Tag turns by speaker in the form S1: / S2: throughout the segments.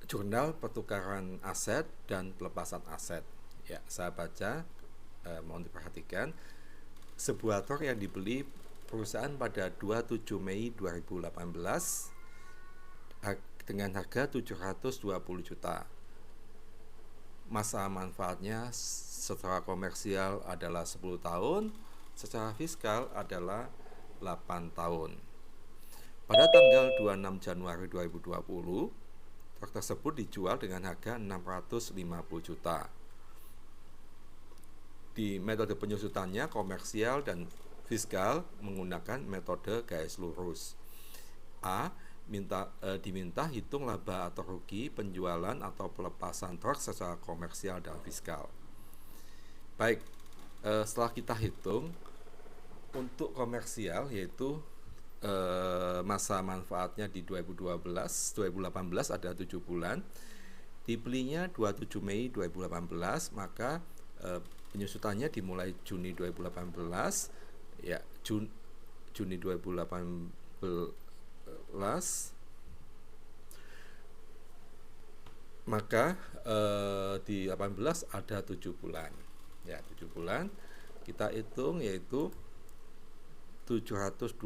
S1: jurnal pertukaran aset dan pelepasan aset. Ya, saya baca, mohon diperhatikan. Sebuah truk yang dibeli perusahaan pada 27 Mei 2018 dengan harga 720 juta. Masa manfaatnya secara komersial adalah 10 tahun, secara fiskal adalah 8 tahun. Pada tanggal 26 Januari 2020, truk tersebut dijual dengan harga 650 juta. Di metode penyusutannya komersial dan fiskal menggunakan metode garis lurus. A. Diminta hitung laba atau rugi penjualan atau pelepasan truk secara komersial dan fiskal. Baik, setelah kita hitung untuk komersial, yaitu masa manfaatnya di 2018 ada 7 bulan, dibelinya 27 Mei 2018, maka penyusutannya dimulai Juni 2018, ya, Juni 2018, maka di 18 ada 7 bulan, ya, 7 bulan kita hitung, yaitu 720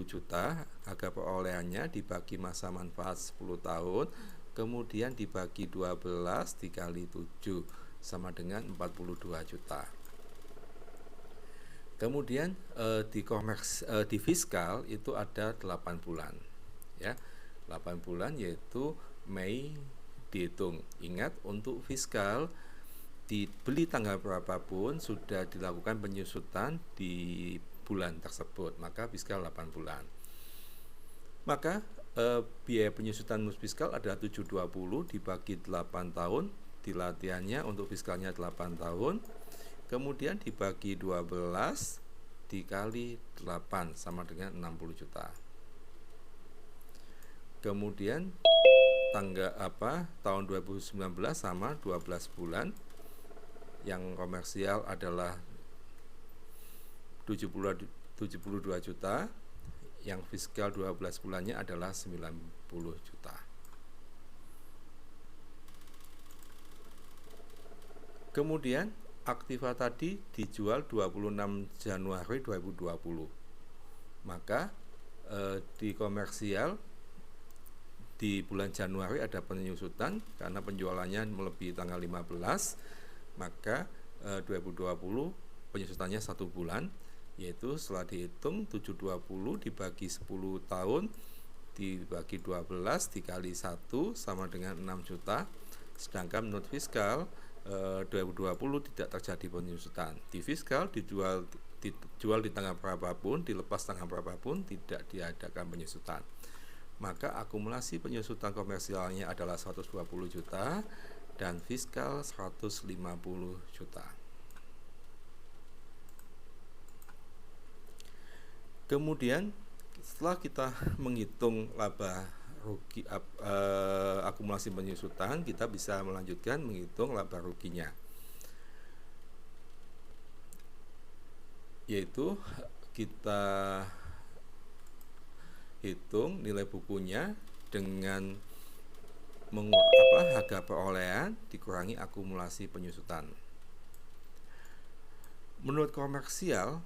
S1: juta harga perolehannya dibagi masa manfaat 10 tahun, kemudian dibagi 12 dikali 7 sama dengan 42 juta. Kemudian di fiskal itu ada 8 bulan, ya, 8 bulan, yaitu Mei dihitung. Ingat, untuk fiskal dibeli tanggal berapapun sudah dilakukan penyusutan di bulan tersebut, maka fiskal 8 bulan. Maka biaya penyusutan fiskal adalah 720 dibagi 8 tahun, dilatihannya untuk fiskalnya 8 tahun, kemudian dibagi 12 dikali 8 sama dengan 60 juta. Kemudian tahun 2019 sama 12 bulan, yang komersial adalah 72 juta, yang fiskal 12 bulannya adalah 90 juta. Kemudian Aktiva tadi dijual 26 Januari 2020. Maka di komersial di bulan Januari ada penyusutan karena penjualannya melebihi tanggal 15, maka 2020 penyusutannya 1 bulan, yaitu setelah dihitung 720 dibagi 10 tahun dibagi 12 dikali 1 sama dengan 6 juta. Sedangkan menurut fiskal 2020 tidak terjadi penyusutan. Di fiskal dijual di tanggal berapapun, dilepas tanggal berapapun, tidak diadakan penyusutan. Maka akumulasi penyusutan komersialnya adalah 120 juta dan fiskal 150 juta. Kemudian setelah kita menghitung laba rugi akumulasi penyusutan, kita bisa melanjutkan menghitung laba ruginya, yaitu kita hitung nilai bukunya dengan harga perolehan dikurangi akumulasi penyusutan. Menurut komersial,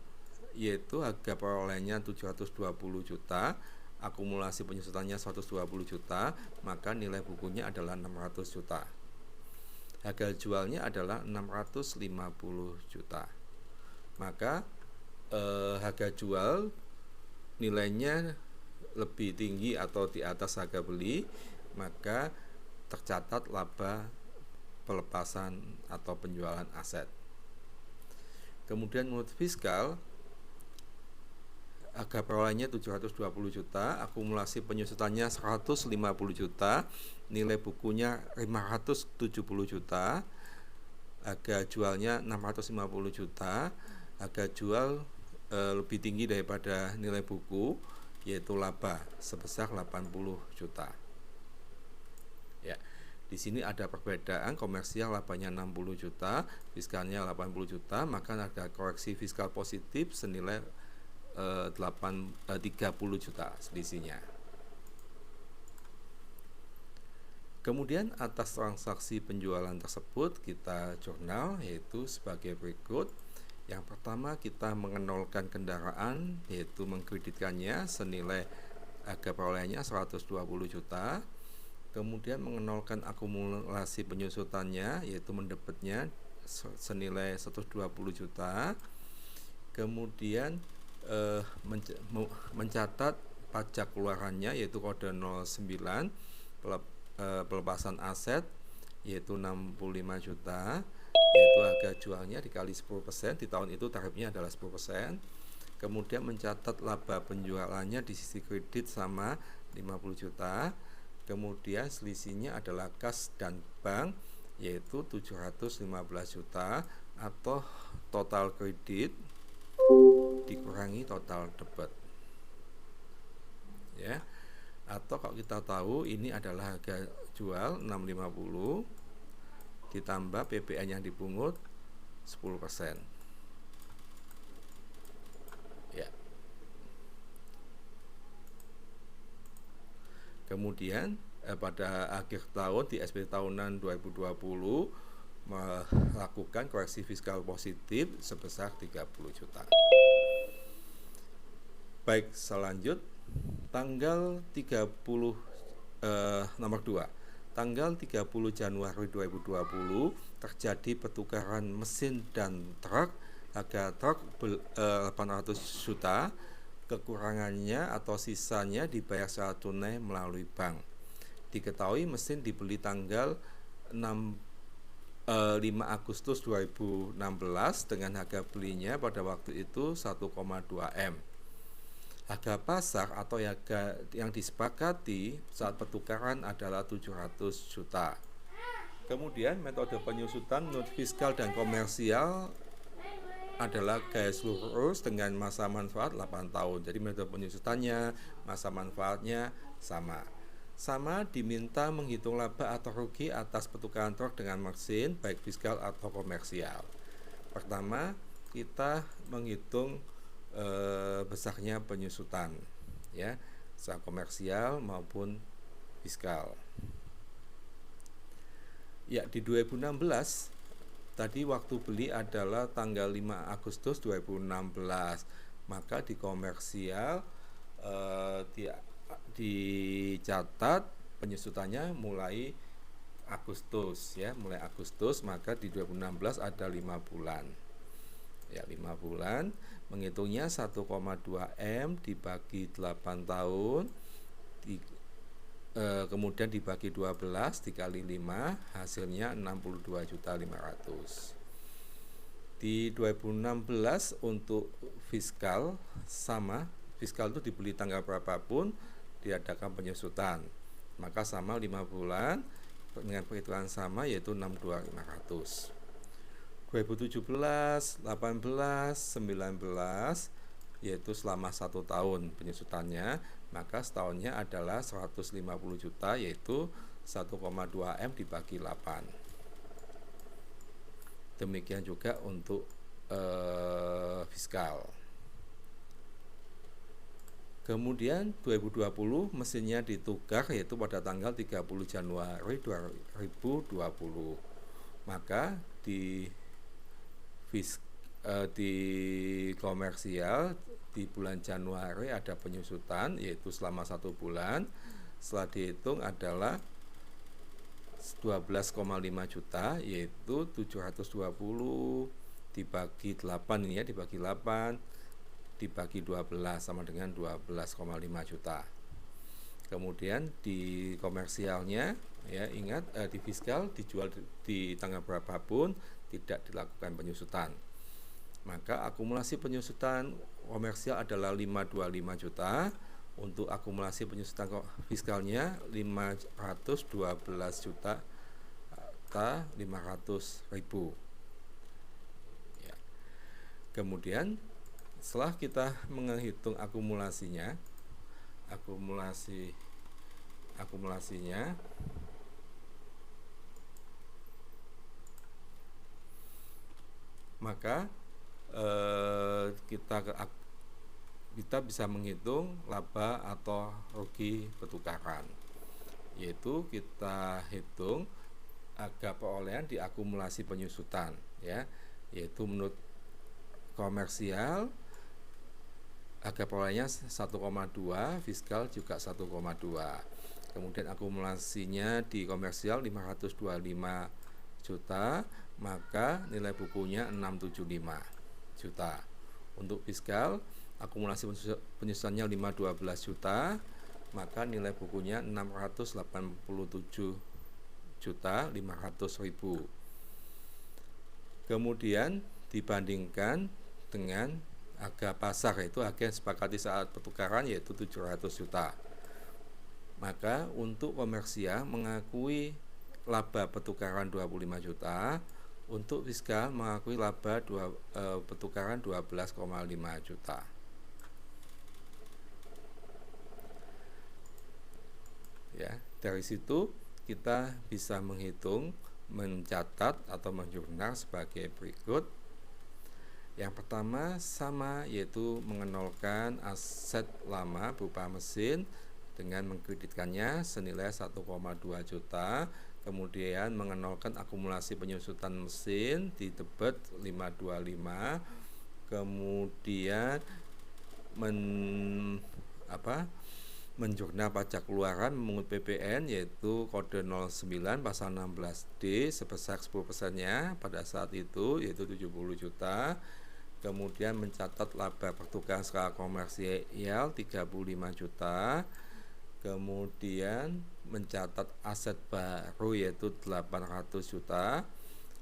S1: yaitu harga perolehannya 720 juta, akumulasi penyusutannya 120 juta, maka nilai bukunya adalah 600 juta. Harga jualnya adalah 650 juta. Maka harga jual nilainya lebih tinggi atau di atas harga beli, maka tercatat laba pelepasan atau penjualan aset. Kemudian menurut fiskal, harga perolehannya 720 juta, akumulasi penyusutannya 150 juta, nilai bukunya 570 juta, harga jualnya 650 juta, harga jual lebih tinggi daripada nilai buku, yaitu laba sebesar 80 juta. Ya, di sini ada perbedaan, komersial labanya 60 juta, fiskalnya 80 juta, maka ada koreksi fiskal positif senilai 30 juta selisihnya. Kemudian atas transaksi penjualan tersebut kita jurnal yaitu sebagai berikut. Yang pertama, kita mengenolkan kendaraan, yaitu mengkreditkannya senilai harga perolehannya 120 juta. Kemudian mengenolkan akumulasi penyusutannya, yaitu mendebitnya senilai 120 juta. Kemudian mencatat pajak keluarannya, yaitu kode 09, pelepasan aset yaitu 65 juta, yaitu harga jualnya dikali 10%, di tahun itu tarifnya adalah 10%. Kemudian mencatat laba penjualannya di sisi kredit sama 50 juta. Kemudian selisihnya adalah kas dan bank, yaitu 715 juta, atau total kredit dikurangi total debit, ya. Atau kalau kita tahu ini adalah harga jual 650 ditambah PPN yang dipungut 10%. Ya. Kemudian pada akhir tahun di SPT tahunan 2020 melakukan koreksi fiskal positif sebesar 30 juta. Baik, selanjut tanggal 30 nomor 2. Tanggal 30 Januari 2020 terjadi pertukaran mesin dan truk. Harga truk 800 juta, kekurangannya atau sisanya dibayar secara tunai melalui bank. Diketahui mesin dibeli tanggal 5 Agustus 2016 dengan harga belinya pada waktu itu 1,2 M. Harga pasar atau harga yang disepakati saat pertukaran adalah 700 juta. Kemudian metode penyusutan menurut fiskal dan komersial adalah garis lurus dengan masa manfaat 8 tahun. Jadi metode penyusutannya, masa manfaatnya sama. Sama diminta menghitung laba atau rugi atas pertukaran truk dengan mesin, baik fiskal atau komersial. Pertama, kita menghitung besarnya penyusutan, ya, secara komersial maupun fiskal. Ya, di 2016 tadi waktu beli adalah tanggal 5 Agustus 2016, maka di komersial dicatat penyusutannya mulai Agustus, ya, mulai Agustus, maka di 2016 ada 5 bulan. Ya, 5 bulan, menghitungnya 1,2 M dibagi 8 tahun, kemudian dibagi 12 dikali 5, hasilnya 62.500.000. Di 2016 untuk fiskal sama, fiskal itu dibeli tanggal berapapun diadakan penyusutan, maka sama 5 bulan dengan perhitungan sama, yaitu 62.500. 2017, 18, 19 yaitu selama 1 tahun penyusutannya, maka setahunnya adalah 150 juta, yaitu 1,2 M dibagi 8. Demikian juga untuk fiskal. Kemudian 2020 mesinnya ditukar, yaitu pada tanggal 30 Januari 2020. Maka di komersial di bulan Januari ada penyusutan, yaitu selama 1 bulan. Setelah dihitung adalah 12,5 juta, yaitu 720 dibagi 8, ini ya, dibagi 8 dibagi 12 sama dengan 12,5 juta. Kemudian di komersialnya, ya, ingat, di fiskal dijual di tanggal berapapun tidak dilakukan penyusutan. Maka akumulasi penyusutan komersial adalah 525 juta. Untuk akumulasi penyusutan fiskalnya 512 juta 500.000. Ya. Kemudian setelah kita menghitung akumulasinya, maka kita bisa menghitung laba atau rugi pertukaran. yaitu kita hitung harga perolehan diakumulasi penyusutan, ya, yaitu menurut komersial harga perolehannya 1,2, fiskal juga 1,2. Kemudian akumulasinya di komersial 525 juta, maka nilai bukunya 675 juta. Untuk fiskal, akumulasi penyusutannya 512 juta, maka nilai bukunya 687 juta 500.000. Kemudian dibandingkan dengan harga pasar, yaitu harga yang sepakati saat pertukaran, yaitu 700 juta. Maka untuk komersial mengakui laba pertukaran 25 juta, untuk fiskal mengakui laba pertukaran 12,5 juta. Ya, dari situ kita bisa menghitung, mencatat atau menjurnal sebagai berikut. Yang pertama sama, yaitu mengenolkan aset lama berupa mesin dengan mengkreditkannya senilai 1,2 juta. Kemudian mengenolkan akumulasi penyusutan mesin di debit 525. Kemudian menjurnal pajak keluaran memungut PPN, yaitu kode 09 pasal 16D sebesar 10%-nya pada saat itu, yaitu 70 juta. Kemudian mencatat laba pertukaran skala komersial 35 juta. Kemudian mencatat aset baru yaitu 800 juta.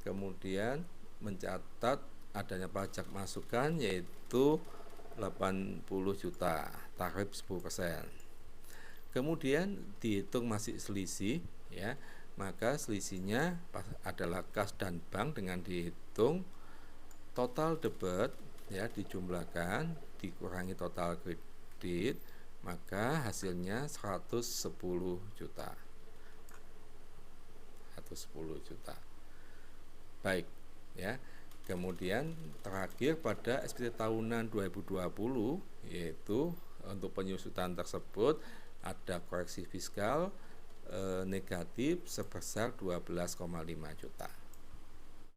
S1: Kemudian mencatat adanya pajak masukan yaitu 80 juta, tarif 10%. Kemudian dihitung masih selisih, ya, maka selisihnya adalah kas dan bank dengan dihitung total debit, ya, dijumlahkan dikurangi total kredit, maka hasilnya 110 juta. 110 juta. Baik, ya. Kemudian terakhir pada SPT tahunan 2020, yaitu untuk penyusutan tersebut ada koreksi fiskal negatif sebesar 12,5 juta.